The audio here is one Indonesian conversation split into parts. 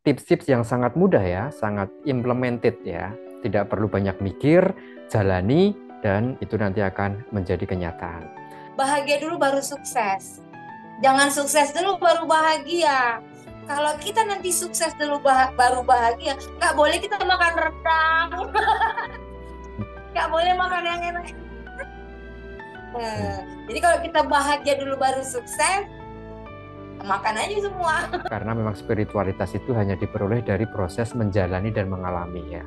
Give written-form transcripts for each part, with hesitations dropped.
tips-tips yang sangat mudah ya, sangat implemented ya. Tidak perlu banyak mikir, jalani, dan itu nanti akan menjadi kenyataan. Bahagia dulu baru sukses. Jangan sukses dulu baru bahagia. Kalau kita nanti sukses dulu baru bahagia, nggak boleh kita makan rendang. Nggak boleh makan yang enak. Jadi kalau kita bahagia dulu baru sukses, makan aja semua. Karena memang spiritualitas itu hanya diperoleh dari proses menjalani dan mengalami ya.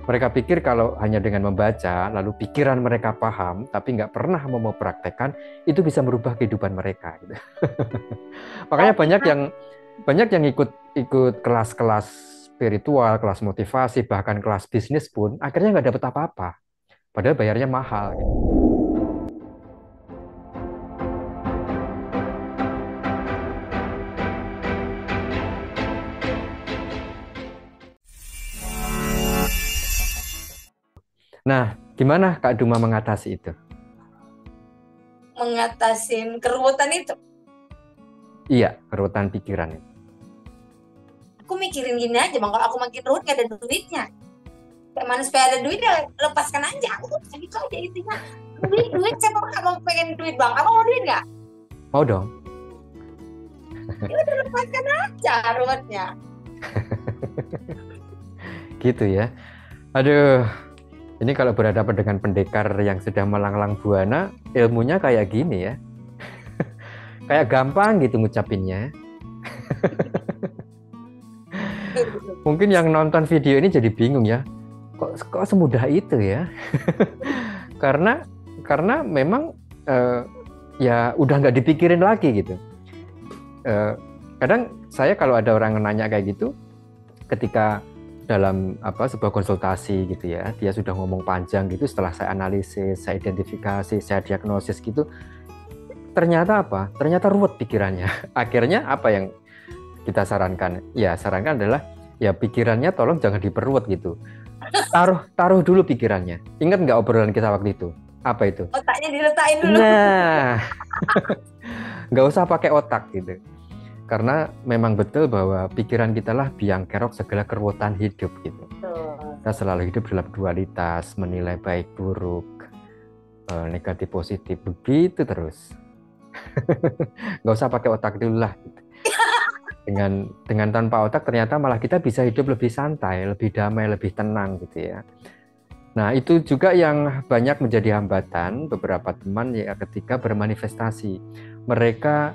Mereka pikir kalau hanya dengan membaca, lalu pikiran mereka paham, tapi nggak pernah mau mempraktekkan, itu bisa merubah kehidupan mereka. Gitu. Makanya banyak yang ikut kelas-kelas spiritual, kelas motivasi, bahkan kelas bisnis pun, akhirnya nggak dapat apa-apa. Padahal bayarnya mahal. Gitu. Nah, gimana Kak Duma mengatasi itu? Mengatasi keruwetan itu? Iya, keruwetan pikiran itu. Aku mikirin gini aja, Bang. Kalau aku makin ruwet gak ada duitnya. Kayak mana supaya ada duit, ya lepaskan aja. Aku tuh gitu aja intinya. Duit, siapa nggak mau pengen duit, Bang? Kamu mau duit nggak? Mau dong. Ya udah lepaskan aja ruwetnya. Gitu ya. Aduh, ini kalau berhadapan dengan pendekar yang sudah melanglang buana, ilmunya kayak gini ya. Kayak gampang gitu ngucapinnya. Mungkin yang nonton video ini jadi bingung ya. Kok semudah itu ya? karena memang ya udah nggak dipikirin lagi gitu. Kadang saya kalau ada orang nanya kayak gitu, ketika dalam sebuah konsultasi gitu ya, dia sudah ngomong panjang gitu, setelah saya analisis, saya identifikasi, saya diagnosis gitu, ternyata apa? Ternyata ruwet pikirannya. Akhirnya apa yang kita sarankan? Ya sarankan adalah ya pikirannya tolong jangan diperruwet gitu. Taruh dulu pikirannya. Ingat nggak obrolan kita waktu itu? Apa itu? Otaknya diletakin dulu. Nah, nggak usah pakai otak gitu. Karena memang betul bahwa pikiran kita lah biang kerok segala keruwetan hidup gitu. Kita selalu hidup dalam dualitas, menilai baik buruk, negatif positif, begitu terus. Nggak usah pakai otak dulu lah. Gitu. Dengan tanpa otak ternyata malah kita bisa hidup lebih santai, lebih damai, lebih tenang gitu ya. Nah itu juga yang banyak menjadi hambatan beberapa teman ya ketika bermanifestasi. Mereka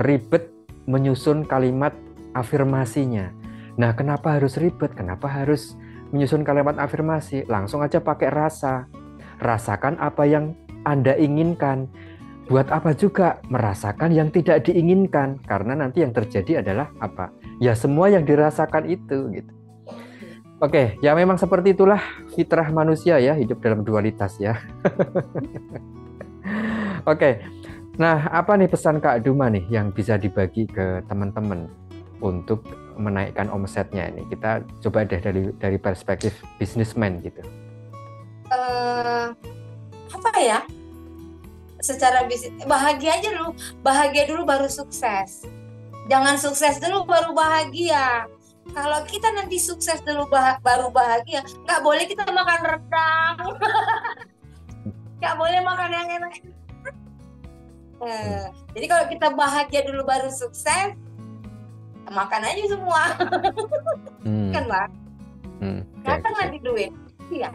ribet menyusun kalimat afirmasinya. Nah, kenapa harus ribet? Kenapa harus menyusun kalimat afirmasi? Langsung aja pakai rasa. Rasakan apa yang Anda inginkan. Buat apa juga merasakan yang tidak diinginkan? Karena nanti yang terjadi adalah apa? Ya semua yang dirasakan itu gitu. Oke, ya memang seperti itulah fitrah manusia ya, hidup dalam dualitas ya. Oke. Nah, apa nih pesan Kak Duma nih yang bisa dibagi ke teman-teman untuk menaikkan omsetnya ini? Kita coba deh dari perspektif bisnismen gitu. Apa ya? Secara bisnis, bahagia dulu baru sukses. Jangan sukses dulu baru bahagia. Kalau kita nanti sukses dulu baru bahagia, nggak boleh kita makan rendang. Nggak boleh makan yang enak. Jadi kalau kita bahagia dulu baru sukses, makan aja semua. Kan Bang? Datang nanti duit. Iya.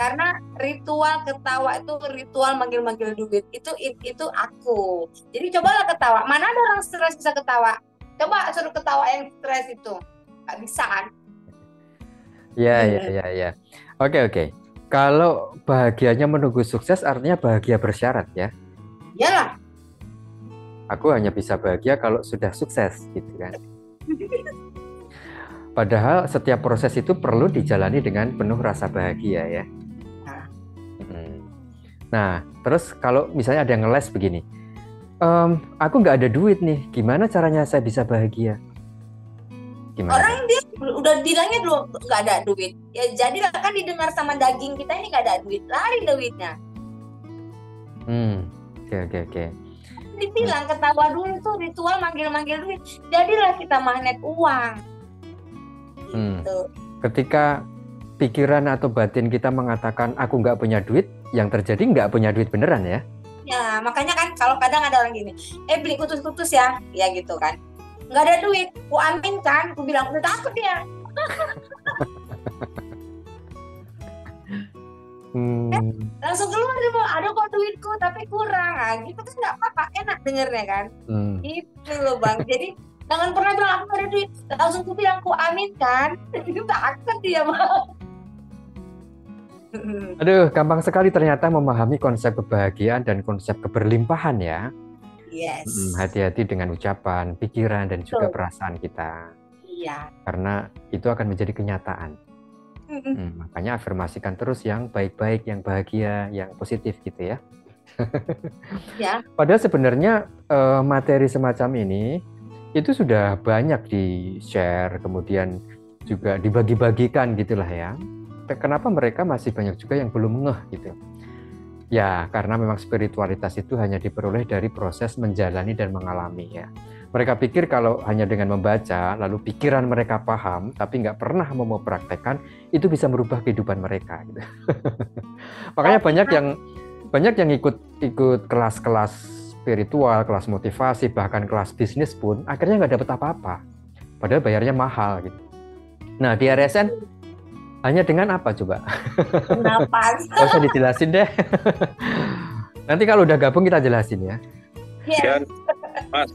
Karena ritual ketawa itu ritual manggil-manggil duit. Itu aku. Jadi cobalah ketawa. Mana ada orang stres bisa ketawa? Coba suruh ketawa yang stres itu. Nggak bisa kan? Ya. Oke. Kalau bahagianya menunggu sukses artinya bahagia bersyarat ya. Iyalah. Aku hanya bisa bahagia kalau sudah sukses gitu kan. Padahal setiap proses itu perlu dijalani dengan penuh rasa bahagia ya. Nah, terus kalau misalnya ada yang ngeles begini, aku nggak ada duit nih, gimana caranya saya bisa bahagia? Gimana? Orang dia udah bilangnya dulu nggak ada duit. Ya jadilah kan didengar sama daging kita ini nggak ada duit, lari duitnya. Oke. Dibilang ketawa dulu tuh ritual manggil-manggil duit. Jadilah kita magnet uang. Gitu. Ketika pikiran atau batin kita mengatakan aku nggak punya duit, yang terjadi nggak punya duit beneran ya. Ya, makanya kan kalau kadang ada orang gini, beli kutus-kutus ya gitu kan. Nggak ada duit, ku aminkan, ku bilang udah takut dia. Langsung keluar dia, ada kok duitku tapi kurang. Nah, gitu kan nggak apa-apa, enak dengernya kan. Itu loh Bang. Jadi jangan pernah bilang aku nggak ada duit, langsung ku bilang ku aminkan. Itu takut dia Bang. Aduh, gampang sekali ternyata memahami konsep kebahagiaan dan konsep keberlimpahan ya. Yes. Hati-hati dengan ucapan, pikiran, dan juga perasaan kita. Iya. Karena itu akan menjadi kenyataan. Makanya afirmasikan terus yang baik-baik, yang bahagia, yang positif gitu ya. Ya. Padahal sebenarnya materi semacam ini itu sudah banyak di-share, kemudian juga dibagi-bagikan gitulah ya. Kenapa mereka masih banyak juga yang belum ngeh gitu? Ya, karena memang spiritualitas itu hanya diperoleh dari proses menjalani dan mengalami ya. Mereka pikir kalau hanya dengan membaca, lalu pikiran mereka paham, tapi nggak pernah mau praktekkan, itu bisa merubah kehidupan mereka. Gitu. Makanya banyak yang ikut kelas-kelas spiritual, kelas motivasi, bahkan kelas bisnis pun, akhirnya nggak dapat apa-apa. Padahal bayarnya mahal gitu. Nah, di RSN hanya dengan apa coba? Napas. Gak usah dijelasin deh. Nanti kalau udah gabung kita jelasin ya. Dan Mas,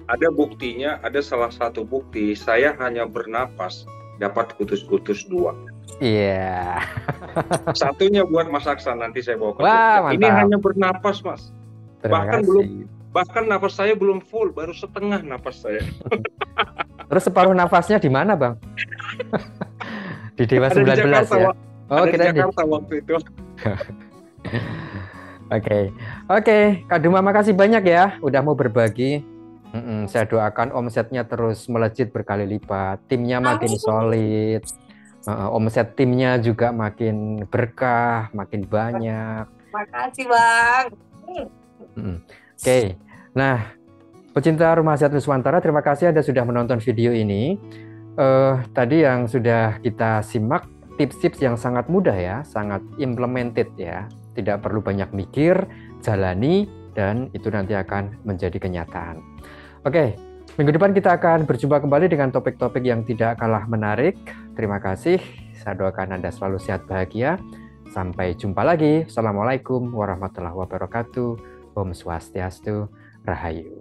ada buktinya, ada salah satu bukti saya hanya bernapas dapat kutus-kutus 2. Iya. Satunya buat Mas Aksan, nanti saya bawa ke Jogja. Ini hanya bernapas Mas. Bahkan napas saya belum full, baru setengah napas saya. Terus separuh nafasnya di mana Bang? Di Dewa 19 ya? Oh, kita di Jakarta waktu itu. Oke, Kak Duma makasih banyak ya udah mau berbagi. Saya doakan omsetnya terus melejit berkali lipat, timnya makin solid, omset timnya juga makin berkah, makin banyak. Makasih Bang. Oke. Nah, pecinta Rumah Sehat Nuswantara, terima kasih Anda sudah menonton video ini. Tadi yang sudah kita simak tips-tips yang sangat mudah ya, sangat implemented ya. Tidak perlu banyak mikir, jalani, dan itu nanti akan menjadi kenyataan. Oke, minggu depan kita akan berjumpa kembali dengan topik-topik yang tidak kalah menarik. Terima kasih, saya doakan Anda selalu sehat bahagia. Sampai jumpa lagi. Assalamualaikum warahmatullahi wabarakatuh. Om Swastiastu, Rahayu.